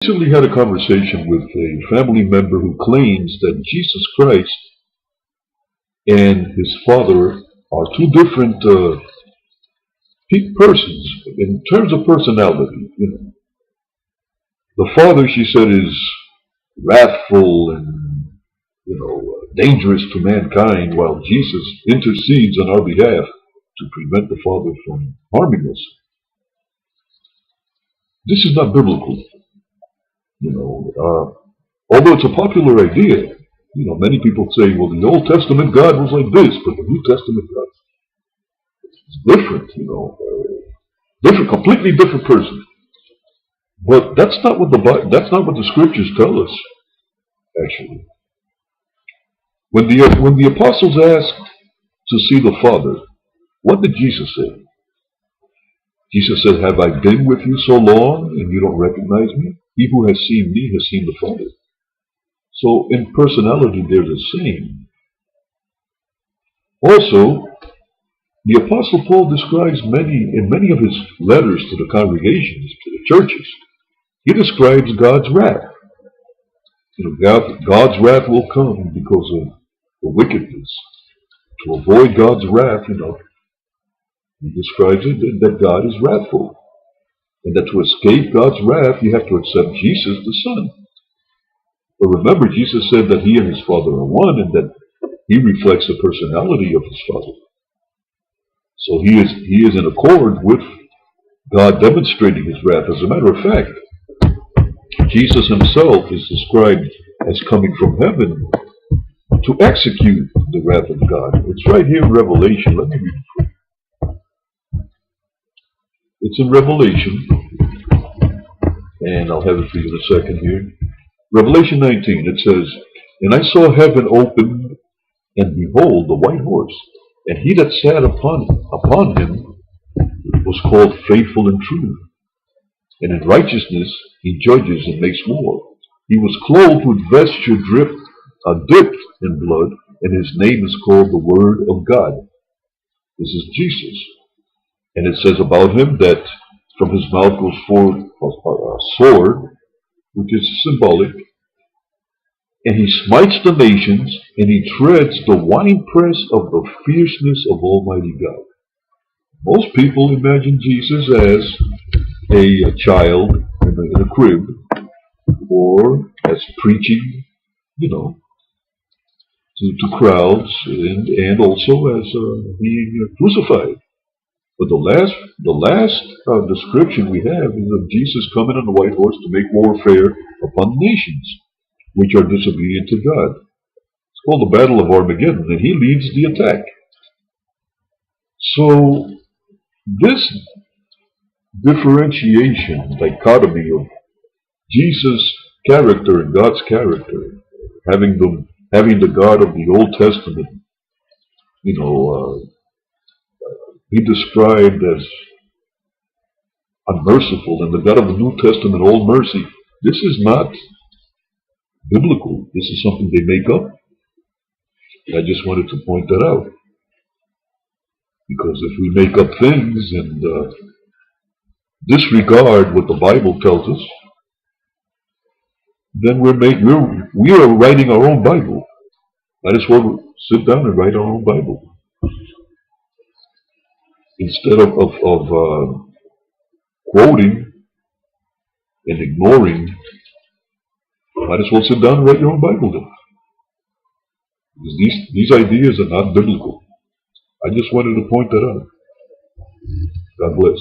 Recently had a conversation with a family member who claims that Jesus Christ and his father are two different persons in terms of personality. The father, she said, is wrathful and dangerous to mankind, while Jesus intercedes on our behalf to prevent the father from harming us. This is not biblical. Although it's a popular idea, many people say, well, the Old Testament God was like this, but the New Testament God is different, different, completely different person. But that's not what the scriptures tell us. Actually, when the apostles asked to see the Father, what did Jesus say? Jesus said, "Have I been with you so long, and you don't recognize me? He who has seen me has seen the Father." So in personality, they're the same. Also, the Apostle Paul describes in many of his letters to the congregations, to the churches, he describes God's wrath. God's wrath will come because of the wickedness. To avoid God's wrath, he describes it that God is wrathful. And that to escape God's wrath, you have to accept Jesus, the Son. But remember, Jesus said that he and his Father are one, and that he reflects the personality of his Father. So he is in accord with God demonstrating his wrath. As a matter of fact, Jesus himself is described as coming from heaven to execute the wrath of God. It's right here in Revelation. Let me read it for you. It's in Revelation, and I'll have it for you in a second here. Revelation 19, it says, "And I saw heaven opened, and behold, the white horse, and he that sat upon him was called Faithful and True, and in righteousness he judges and makes war. He was clothed with vesture dipped in blood, and his name is called the Word of God." This is Jesus. And it says about him that from his mouth goes forth a sword, which is symbolic, and he smites the nations, and he treads the winepress of the fierceness of Almighty God. Most people imagine Jesus as a child in a crib, or as preaching, to crowds, and also as being crucified. But the last description we have is of Jesus coming on the white horse to make warfare upon the nations, which are disobedient to God. It's called the Battle of Armageddon, and he leads the attack. So this differentiation, dichotomy of Jesus' character and God's character, having the God of the Old Testament, be described as unmerciful, and the God of the New Testament, all mercy. This is not biblical. This is something they make up. And I just wanted to point that out. Because if we make up things and disregard what the Bible tells us, then we are writing our own Bible. Might as well sit down and write our own Bible. Instead of quoting and ignoring, might as well sit down and write your own Bible then. Because these ideas are not biblical. I just wanted to point that out. God bless.